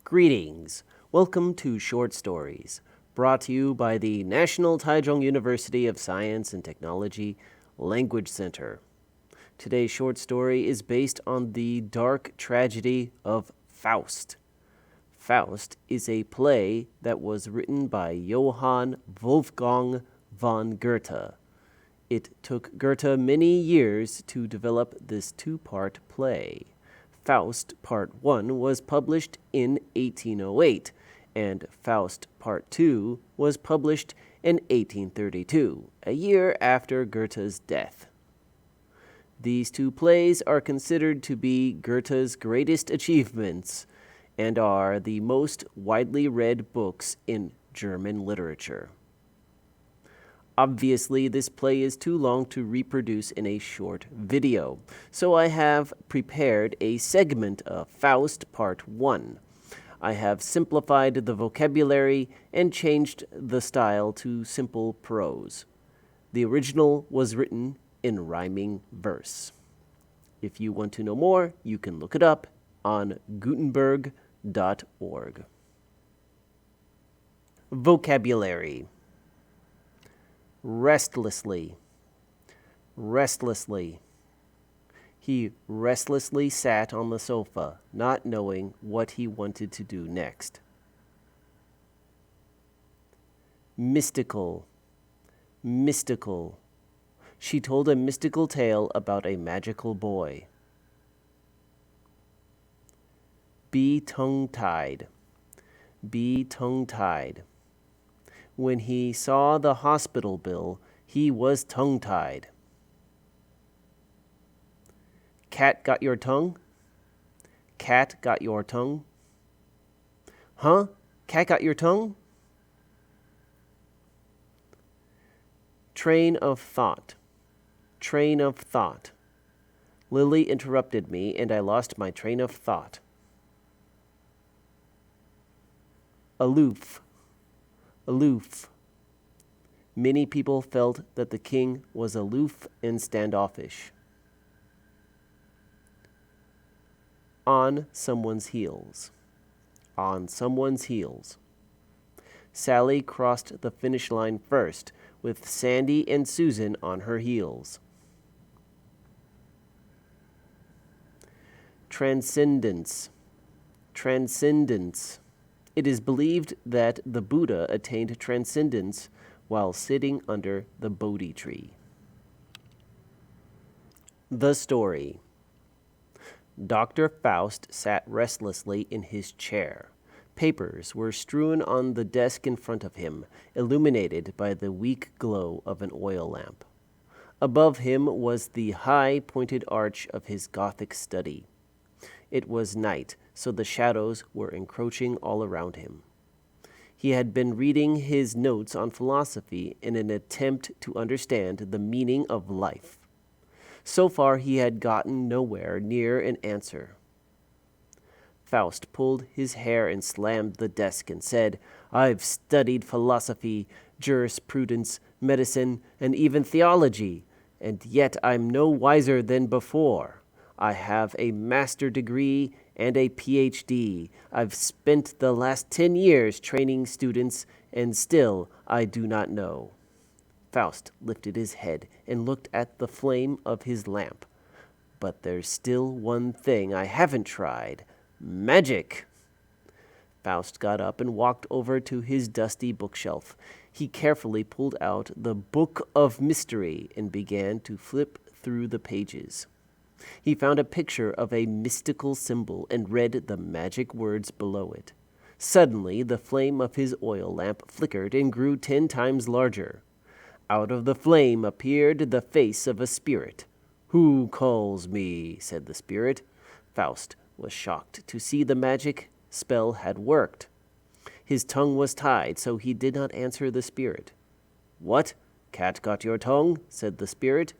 Greetings. Welcome to Short Stories, brought to you by the National Taichung University of Science and Technology Language Center. Today's short story is based on the dark tragedy of Faust. Faust is a play that was written by Johann Wolfgang von Goethe. It took Goethe many years to develop this two-part play. Faust Part 1 was published in 1808, and Faust Part 2 was published in 1832, a year after Goethe's death. These two plays are considered to be Goethe's greatest achievements and are the most widely read books in German literature. Obviously, this play is too long to reproduce in a short video, so I have prepared a segment of Faust Part 1. I have simplified the vocabulary and changed the style to simple prose. The original was written in rhyming verse. If you want to know more, you can look it up on Gutenberg.org. Vocabulary. Restlessly. Restlessly. He restlessly sat on the sofa, not knowing what he wanted to do next. Mystical. Mystical. She told a mystical tale about a magical boy. Be tongue-tied. Be tongue-tied. When he saw the hospital bill, he was tongue-tied. Cat got your tongue? Cat got your tongue? Huh? Cat got your tongue? Train of thought. Train of thought. Lily interrupted me, and I lost my train of thought. Aloof. Aloof. Many people felt that the king was aloof and standoffish. On someone's heels. On someone's heels. Sally crossed the finish line first, with Sandy and Susan on her heels. Transcendence. Transcendence. It is believed that the Buddha attained transcendence while sitting under the Bodhi tree. The story. Dr. Faust sat restlessly in his chair. Papers were strewn on the desk in front of him, illuminated by the weak glow of an oil lamp. Above him was the high, pointed arch of his Gothic study. It was night, so the shadows were encroaching all around him. He had been reading his notes on philosophy in an attempt to understand the meaning of life. So far, he had gotten nowhere near an answer. Faust pulled his hair and slammed the desk and said, "I've studied philosophy, jurisprudence, medicine, and even theology, and yet I'm no wiser than before. I have a master's degree and a PhD. I've spent the last 10 years training students, and still I do not know." Faust lifted his head and looked at the flame of his lamp. "But there's still one thing I haven't tried. Magic." Faust got up and walked over to his dusty bookshelf. He carefully pulled out the Book of Mystery and began to flip through the pages. He found a picture of a mystical symbol and read the magic words below it. Suddenly, the flame of his oil lamp flickered and grew 10 times larger. Out of the flame appeared the face of a spirit. "Who calls me?" said the spirit. Faust was shocked to see the magic spell had worked. His tongue was tied, so he did not answer the spirit. "What? Cat got your tongue?" said the spirit.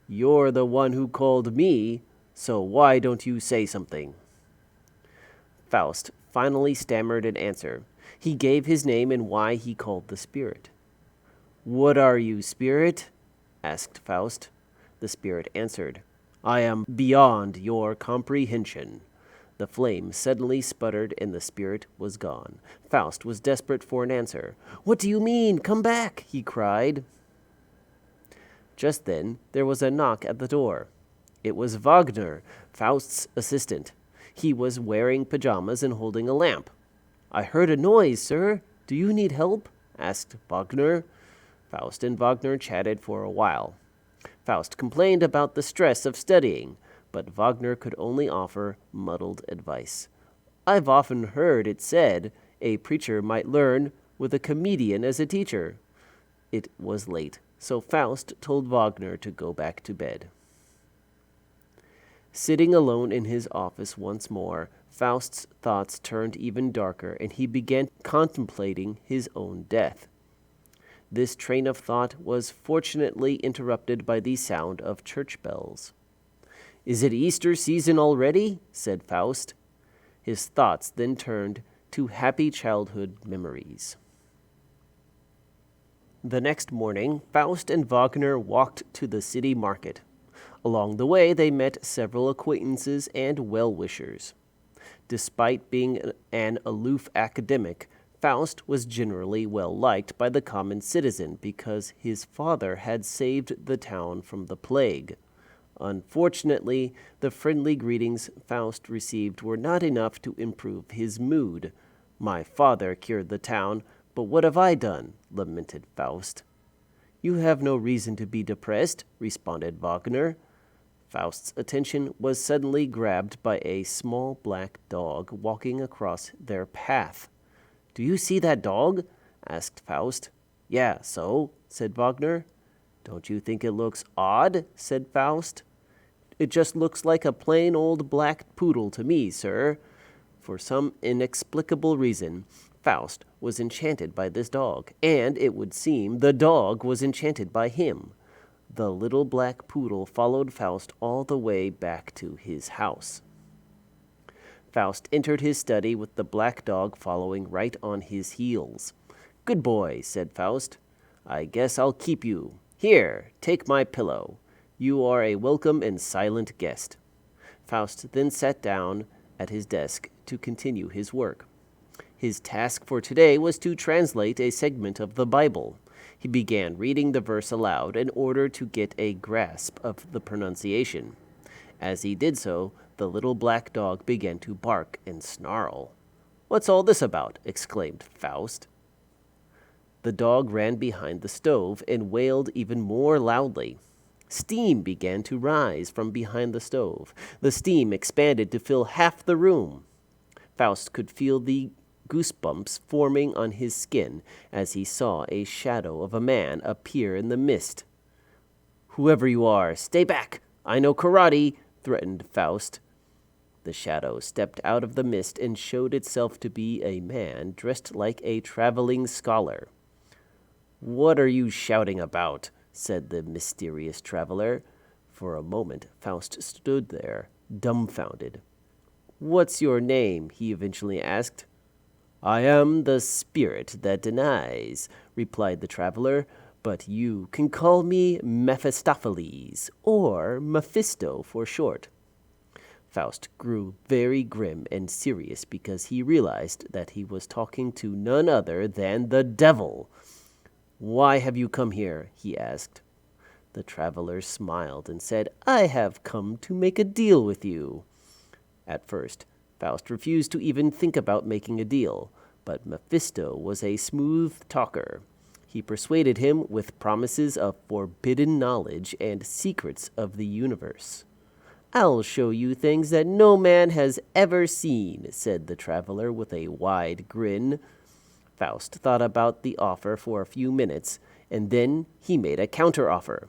"You're the one who called me, so why don't you say something?" Faust finally stammered an answer. He gave his name and why he called the spirit. "What are you, spirit?" asked Faust. The spirit answered, "I am beyond your comprehension. The flame suddenly sputtered and the spirit was gone. Faust was desperate for an answer. "What do you mean? Come back!" he cried. Just then there was a knock at the door. It was Wagner, Faust's assistant. He was wearing pajamas and holding a lamp. "I heard a noise, sir. Do you need help?" asked Wagner. Faust and Wagner chatted for a while. Faust complained about the stress of studying, but Wagner could only offer muddled advice. "I've often heard it said a preacher might learn with a comedian as a teacher." It was late, so Faust told Wagner to go back to bed. Sitting alone in his office once more, Faust's thoughts turned even darker, and he began contemplating his own death. This train of thought was fortunately interrupted by the sound of church bells. "Is it Easter season already?" said Faust. His thoughts then turned to happy childhood memories. The next morning, Faust and Wagner walked to the city market. Along the way, they met several acquaintances and well-wishers. Despite being an aloof academic, Faust was generally well-liked by the common citizen because his father had saved the town from the plague. Unfortunately, the friendly greetings Faust received were not enough to improve his mood. "My father cured the town, but what have I done?" lamented Faust. "You have no reason to be depressed," responded Wagner. Faust's attention was suddenly grabbed by a small black dog walking across their path. "Do you see that dog?" asked Faust. "Yeah, so?" said Wagner. "Don't you think it looks odd?" said Faust. "It just looks like a plain old black poodle to me, sir." For some inexplicable reason, Faust was enchanted by this dog, and it would seem the dog was enchanted by him. The little black poodle followed Faust all the way back to his house. Faust entered his study with the black dog following right on his heels. "Good boy," said Faust. "I guess I'll keep you. Here, take my pillow. You are a welcome and silent guest." Faust then sat down at his desk to continue his work. His task for today was to translate a segment of the Bible. He began reading the verse aloud in order to get a grasp of the pronunciation. As he did so, the little black dog began to bark and snarl. "What's all this about?" exclaimed Faust. The dog ran behind the stove and wailed even more loudly. Steam began to rise from behind the stove. The steam expanded to fill half the room. Faust could feel the goosebumps forming on his skin as he saw a shadow of a man appear in the mist. "Whoever you are, stay back! I know karate!" threatened Faust. The shadow stepped out of the mist and showed itself to be a man dressed like a traveling scholar. "What are you shouting about?" said the mysterious traveler. For a moment, Faust stood there, dumbfounded. "What's your name?" he eventually asked. "I am the spirit that denies," replied the traveler, "but you can call me Mephistopheles, or Mephisto for short." Faust grew very grim and serious because he realized that he was talking to none other than the devil. "Why have you come here?" he asked. The traveler smiled and said, "I have come to make a deal with you." At first, Faust refused to even think about making a deal, but Mephisto was a smooth talker. He persuaded him with promises of forbidden knowledge and secrets of the universe. "I'll show you things that no man has ever seen," said the traveler with a wide grin. Faust thought about the offer for a few minutes, and then he made a counteroffer.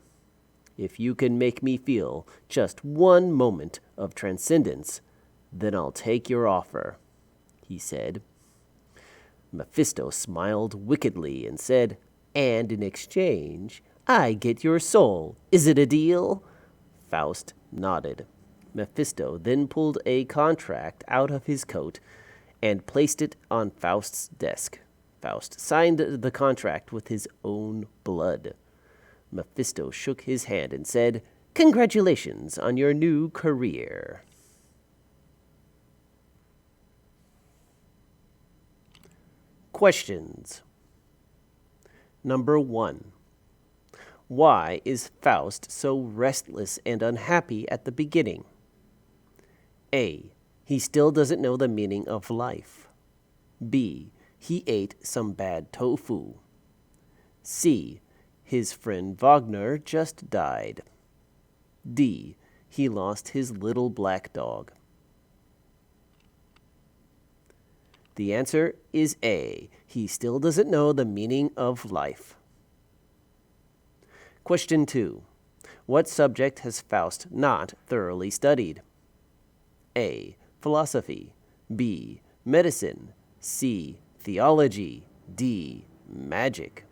"If you can make me feel just one moment of transcendence, then I'll take your offer," he said. Mephisto smiled wickedly and said, "And in exchange, I get your soul. Is it a deal?" Faust nodded. Mephisto then pulled a contract out of his coat and placed it on Faust's desk. Faust signed the contract with his own blood. Mephisto shook his hand and said, "Congratulations on your new career." Questions. Number 1. Why is Faust so restless and unhappy at the beginning? A. He still doesn't know the meaning of life. B. He ate some bad tofu. C. His friend Wagner just died. D. He lost his little black dog. The answer is A. He still doesn't know the meaning of life. Question 2. What subject has Faust not thoroughly studied? A. Philosophy. B. Medicine. C. Theology. D. Magic.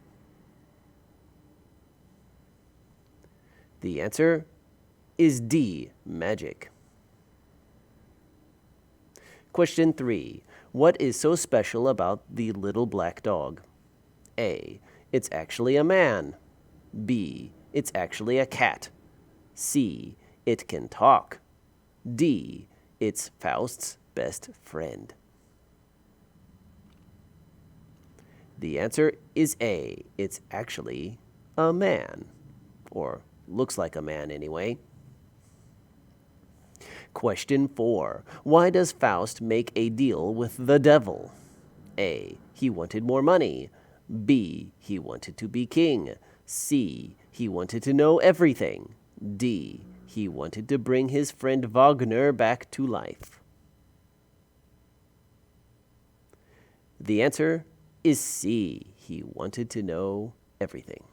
The answer is D. Magic. Question 3. What is so special about the little black dog? A. It's actually a man. B. It's actually a cat. C. It can talk. D. It's Faust's best friend. The answer is A. It's actually a man. Or looks like a man anyway. Question 4. Why does Faust make a deal with the devil? A. He wanted more money. B. He wanted to be king. C. He wanted to know everything. D. He wanted to bring his friend Wagner back to life. The answer is C. He wanted to know everything.